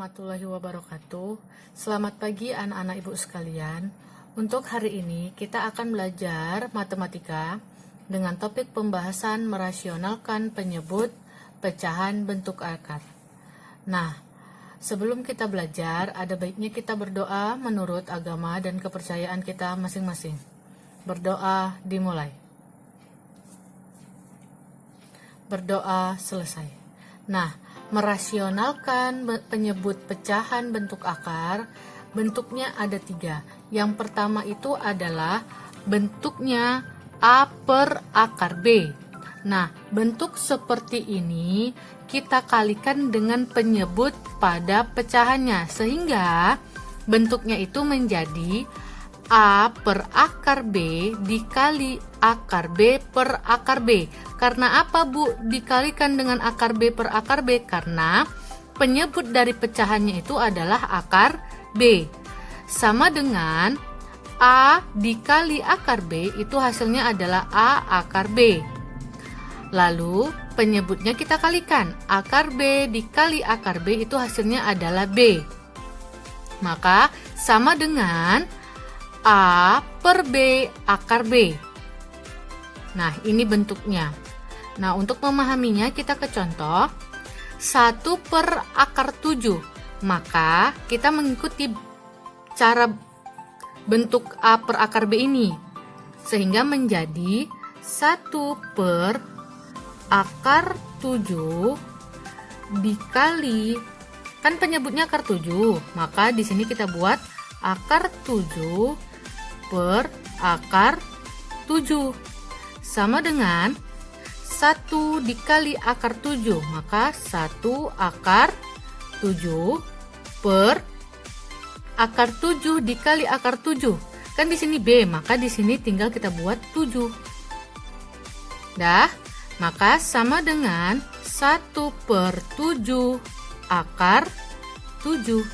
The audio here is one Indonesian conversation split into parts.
warahmatullahi wabarakatuh. Selamat pagi anak-anak ibu sekalian. Untuk hari ini kita akan belajar matematika dengan topik pembahasan merasionalkan penyebut pecahan bentuk akar. Nah, sebelum kita belajar, ada baiknya kita berdoa menurut agama dan kepercayaan kita masing-masing. Berdoa dimulai. Berdoa selesai. Nah, merasionalkan penyebut pecahan bentuk akar, bentuknya ada 3. Yang pertama itu adalah bentuknya A per akar B. Nah, bentuk seperti ini kita kalikan dengan penyebut pada pecahannya, sehingga bentuknya itu menjadi A per akar B dikali akar B per akar B. Karena apa, Bu, dikalikan dengan akar B per akar B? Karena penyebut dari pecahannya itu adalah akar B. Sama dengan A dikali akar B, itu hasilnya adalah A akar B. Lalu penyebutnya kita kalikan. Akar B dikali akar B itu hasilnya adalah B. Maka sama dengan A per B akar B. Nah, ini bentuknya. Nah, untuk memahaminya kita ke contoh 1 per akar 7. Maka kita mengikuti cara bentuk A per akar B ini, sehingga menjadi 1 per akar 7 dikali, kan penyebutnya akar 7, maka di sini kita buat akar 7 per akar 7 sama dengan 1 dikali akar 7, maka 1 akar 7 per akar 7 dikali akar 7. Kan di sini B, maka di sini tinggal kita buat 7. Dah, maka sama dengan 1 per 7 akar 7.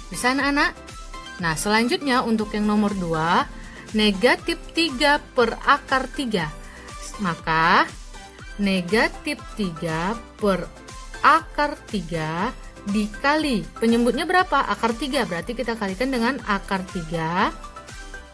Bisa anak-anak? Nah, selanjutnya untuk yang nomor 2, negatif 3 per akar 3. Maka negatif 3 per akar 3 dikali, penyebutnya berapa? Akar 3, berarti kita kalikan dengan akar 3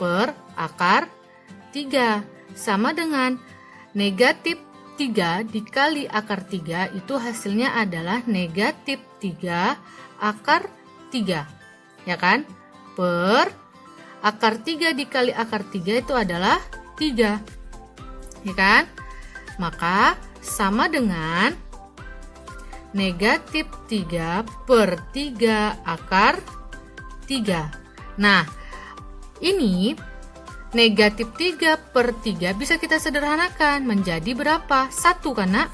per akar 3. Sama dengan negatif 3 dikali akar 3, itu hasilnya adalah negatif 3 akar 3. Ya kan? Per akar 3 dikali akar 3 itu adalah 3. Ya kan? Maka sama dengan negatif 3 per 3 akar 3. Nah, ini negatif 3 per 3 bisa kita sederhanakan menjadi berapa? 1 kan, Nak?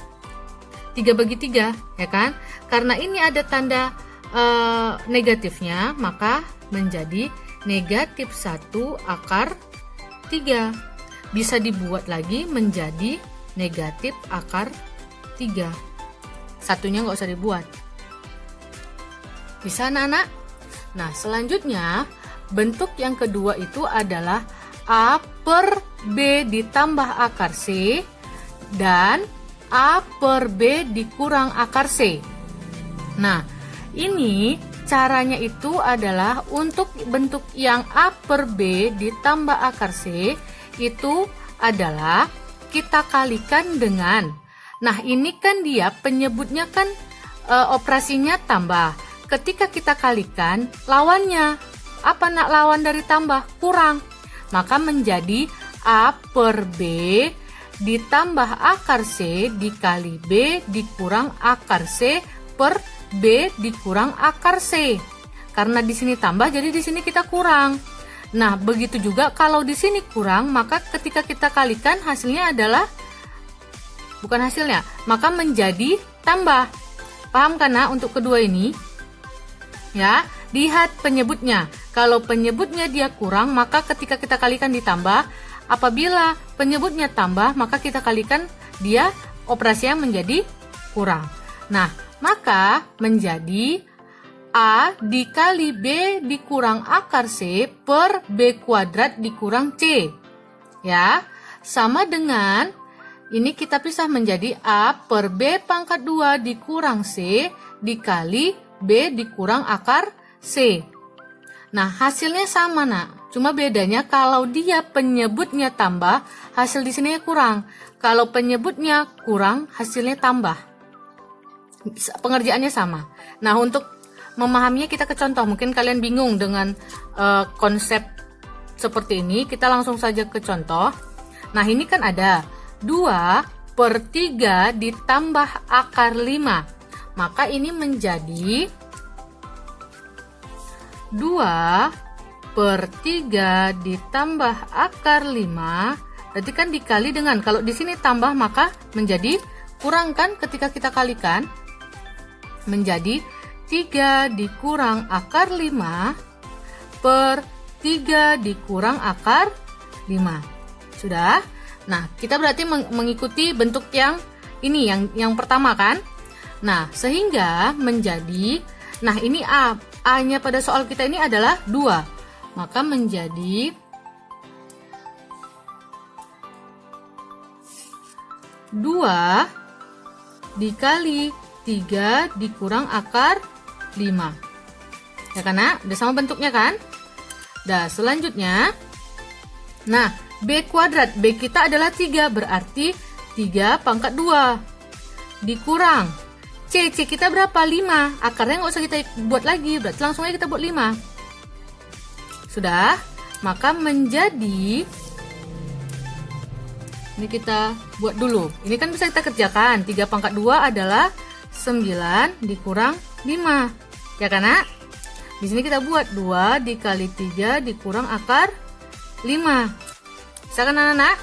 3 bagi 3, ya kan? Karena ini ada tanda negatifnya, maka menjadi negatif 1 akar 3. Bisa dibuat lagi menjadi negatif akar 3. Satunya nggak usah dibuat. Bisa anak-anak? Nah, selanjutnya bentuk yang kedua itu adalah A per B ditambah akar C dan A per B dikurang akar C. Nah, ini caranya itu adalah untuk bentuk yang A per B ditambah akar C itu adalah kita kalikan dengan, nah ini kan dia penyebutnya kan operasinya tambah. Ketika kita kalikan lawannya, apa nak lawan dari tambah? Kurang. Maka menjadi A per B ditambah akar C dikali B dikurang akar C per B dikurang akar C. Karena di sini tambah, jadi di sini kita kurang. Nah, begitu juga kalau di sini kurang, maka ketika kita kalikan hasilnya adalah bukan hasilnya, maka menjadi tambah. Paham kan, Nak, untuk kedua ini? Ya, lihat penyebutnya. Kalau penyebutnya dia kurang, maka ketika kita kalikan ditambah. Apabila penyebutnya tambah, maka kita kalikan dia operasinya menjadi kurang. Nah, maka menjadi A dikali B dikurang akar C per B kuadrat dikurang C. Ya, sama dengan ini kita pisah menjadi A per B pangkat 2 dikurang C dikali B dikurang akar C. Nah, hasilnya sama, Nak. Cuma bedanya kalau dia penyebutnya tambah, hasil di sini kurang. Kalau penyebutnya kurang, hasilnya tambah. Pengerjaannya sama. Nah, untuk memahaminya kita ke contoh. Mungkin kalian bingung dengan konsep seperti ini. Kita langsung saja ke contoh. Nah, ini kan ada 2/3 ditambah akar 5. Maka ini menjadi 2/3 ditambah akar 5. Berarti kan dikali dengan, kalau di sini tambah maka menjadi kurang kan ketika kita kalikan. Menjadi 3 dikurang akar 5 per 3 dikurang akar 5. Sudah? Nah, kita berarti mengikuti bentuk yang ini, yang pertama kan? Nah, sehingga menjadi, nah ini A-nya pada soal kita ini adalah 2. Maka menjadi 2 dikali 3 dikurang akar 5. Ya kan, Nak? Udah sama bentuknya kan? Nah, selanjutnya, nah, B kuadrat. B kita adalah 3, berarti 3 pangkat 2 dikurang C kita berapa? 5. Akarnya nggak usah kita buat lagi, berarti langsung aja kita buat 5. Sudah? Maka menjadi, ini kita buat dulu. Ini kan bisa kita kerjakan. 3 pangkat 2 adalah 9 dikurang 5. Ya kan, Nak? Di sini kita buat 2 dikali 3 dikurang akar 5. Bisa kan, anak-anak?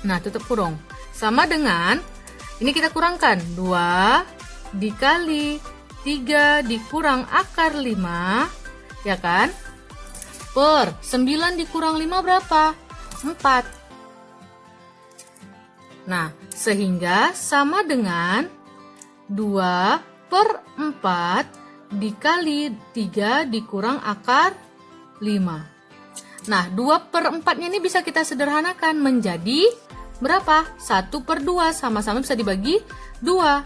Nah, tutup kurung. Sama dengan, ini kita kurangkan. 2 dikali 3 dikurang akar 5. Ya kan? Per 9 dikurang 5 berapa? 4. Nah, sehingga sama dengan 2/4 dikali 3 dikurang akar 5. Nah, 2/4-nya ini bisa kita sederhanakan menjadi berapa? 1/2, sama-sama bisa dibagi 2.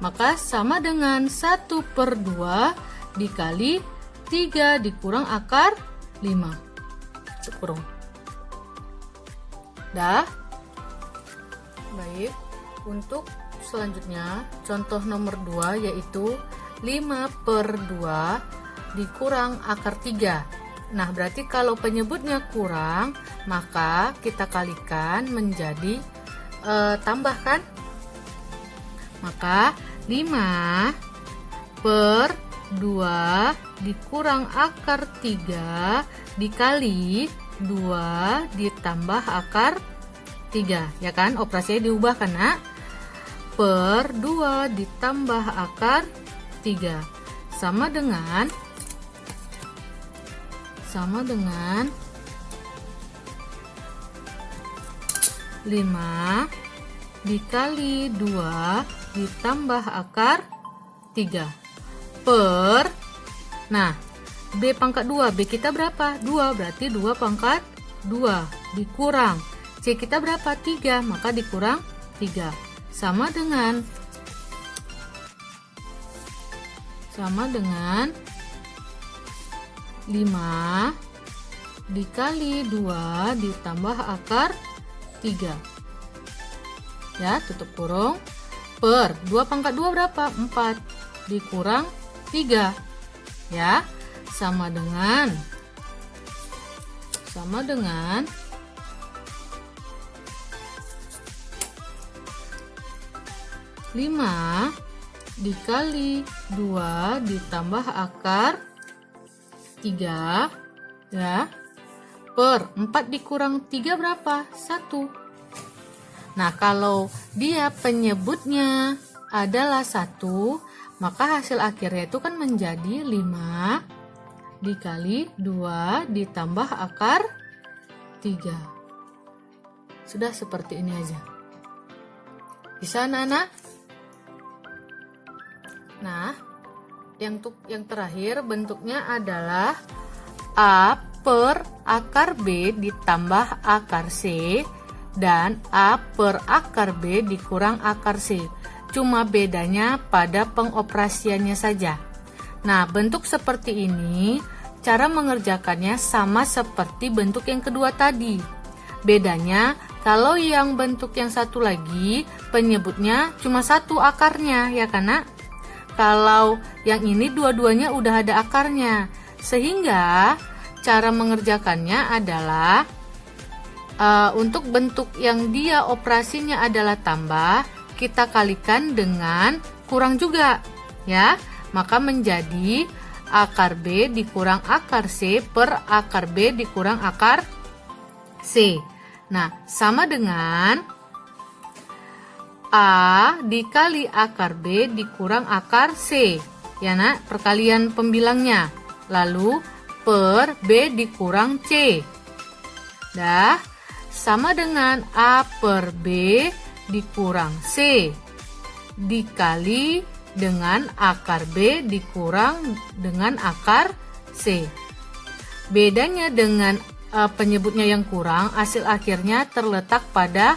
Maka sama dengan 1/2 dikali 3 dikurang akar 5. Kurung. Dah? Baik, untuk selanjutnya contoh nomor 2 yaitu 5/2 dikurang akar 3. Nah, berarti kalau penyebutnya kurang, maka kita kalikan menjadi tambahkan. Maka 5/2 dikurang akar 3 dikali 2 ditambah akar 3. Ya kan? Operasinya diubah kan, Nak? Per 2 ditambah akar 3. Sama dengan 5 dikali 2 ditambah akar 3 per, nah, B pangkat 2, B kita berapa? 2, berarti 2 pangkat 2 dikurang C kita berapa? 3, maka dikurang 3. Sama dengan 5 dikali 2 ditambah akar 3. Ya, tutup kurung. Per 2 pangkat 2 berapa? 4 dikurang 3. Ya, sama dengan 5 dikali 2 ditambah akar 3, ya, per 4 dikurang 3 berapa? 1. Nah, kalau dia penyebutnya adalah 1, maka hasil akhirnya itu kan menjadi 5 dikali 2 ditambah akar 3. Sudah seperti ini aja. Bisa, anak-anak? Nah, yang terakhir bentuknya adalah A per akar B ditambah akar C dan A per akar B dikurang akar C. Cuma bedanya pada pengoperasiannya saja. Nah, bentuk seperti ini, cara mengerjakannya sama seperti bentuk yang kedua tadi. Bedanya, kalau yang bentuk yang satu lagi, penyebutnya cuma satu akarnya, ya kan, Nak? Kalau yang ini dua-duanya udah ada akarnya. Sehingga cara mengerjakannya adalah untuk bentuk yang dia operasinya adalah tambah, kita kalikan dengan kurang juga, ya. Maka menjadi akar B dikurang akar C per akar B dikurang akar C. Nah, sama dengan A dikali akar B dikurang akar C. Ya, Nak, perkalian pembilangnya. Lalu per B dikurang C. Dah, sama dengan A per B dikurang C dikali dengan akar B dikurang dengan akar C. Bedanya dengan penyebutnya yang kurang, hasil akhirnya terletak pada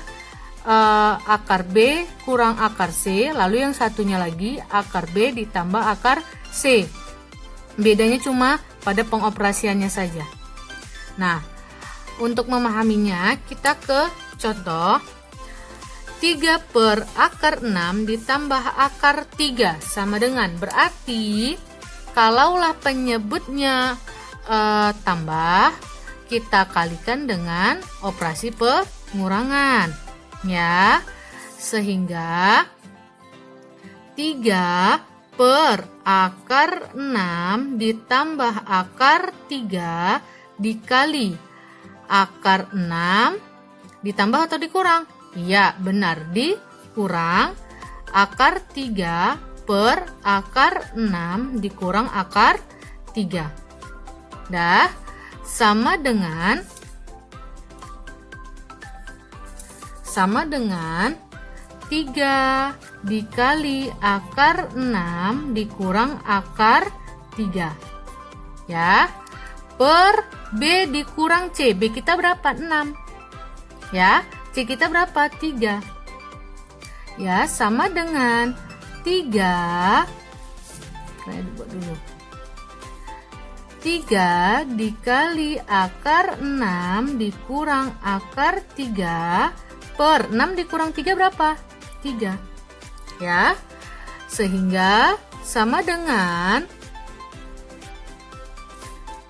akar B kurang akar C, lalu yang satunya lagi akar B ditambah akar C. Bedanya cuma pada pengoperasiannya saja. Nah, untuk memahaminya kita ke contoh. 3 per akar 6 ditambah akar 3 sama dengan, berarti kalaulah penyebutnya tambah, kita kalikan dengan operasi pengurangan, ya. Sehingga 3 per akar 6 ditambah akar 3 dikali akar 6 ditambah atau dikurang? Iya, benar, dikurang akar 3 per akar 6 dikurang akar 3. Dah, sama dengan 3 dikali akar 6 dikurang akar 3. Ya, per B dikurang C. B kita berapa? 6. Ya, C kita berapa? 3. Ya, sama dengan 3. Saya buat dulu. 3 dikali akar 6 dikurang akar 3 per 6 dikurang 3 berapa? 3. Ya, sehingga sama dengan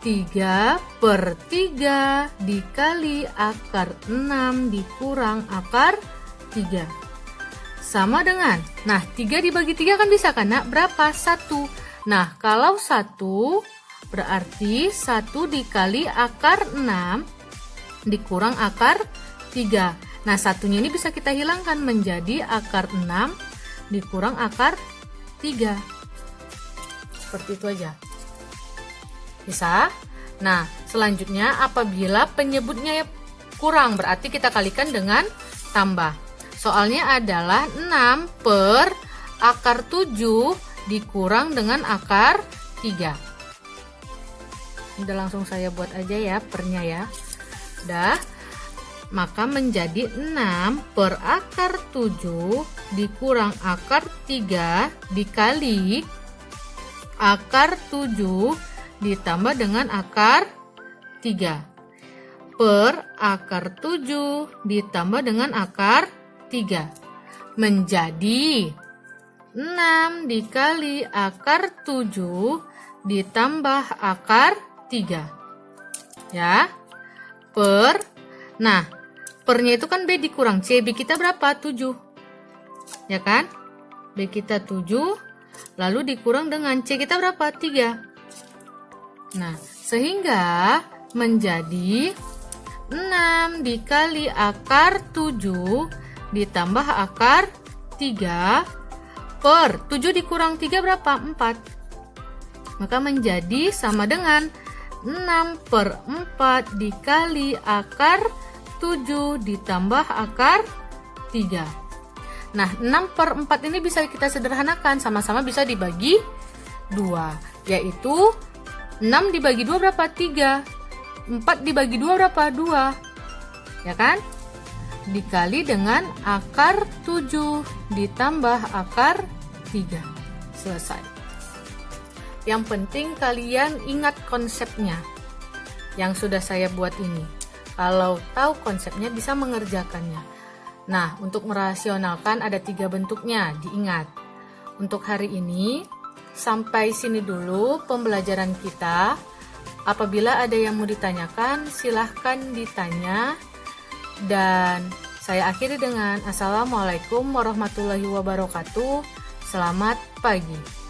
3 per 3 dikali akar 6 dikurang akar 3. Sama dengan, nah 3 dibagi 3 kan bisa kan, Nak? Berapa? 1. Nah, kalau 1 berarti 1 dikali akar 6 dikurang akar 3. Nah, satunya ini bisa kita hilangkan menjadi akar 6 dikurang akar 3. Seperti itu aja. Bisa? Nah, selanjutnya apabila penyebutnya kurang, berarti kita kalikan dengan tambah. Soalnya adalah 6 per akar 7 dikurang dengan akar 3. Udah, langsung saya buat aja ya pernya ya. Udah. Maka menjadi 6 per akar 7 dikurang akar 3 dikali akar 7 ditambah dengan akar 3 per akar 7 ditambah dengan akar 3 menjadi 6 dikali akar 7 ditambah akar 3. Ya, per, nah pernya itu kan B dikurang C, B kita berapa? 7. Ya kan? B kita 7, lalu dikurang dengan C kita berapa? 3. Nah, sehingga menjadi 6 dikali akar 7 ditambah akar 3 per 7 dikurang 3 berapa? 4. Maka menjadi sama dengan 6 per 4 dikali akar 7 ditambah akar 3. Nah, 6 per 4 ini bisa kita sederhanakan, sama-sama bisa dibagi 2, yaitu 6 dibagi 2 berapa? 3. 4 dibagi 2 berapa? 2. Ya kan? dikali dengan akar 7 ditambah akar 3. Selesai. Yang penting kalian ingat konsepnya yang sudah saya buat ini. Kalau tahu konsepnya bisa mengerjakannya. Nah, untuk merasionalkan ada 3 bentuknya, diingat. Untuk hari ini, sampai sini dulu pembelajaran kita. Apabila ada yang mau ditanyakan, silahkan ditanya. Dan saya akhiri dengan Assalamualaikum warahmatullahi wabarakatuh. Selamat pagi.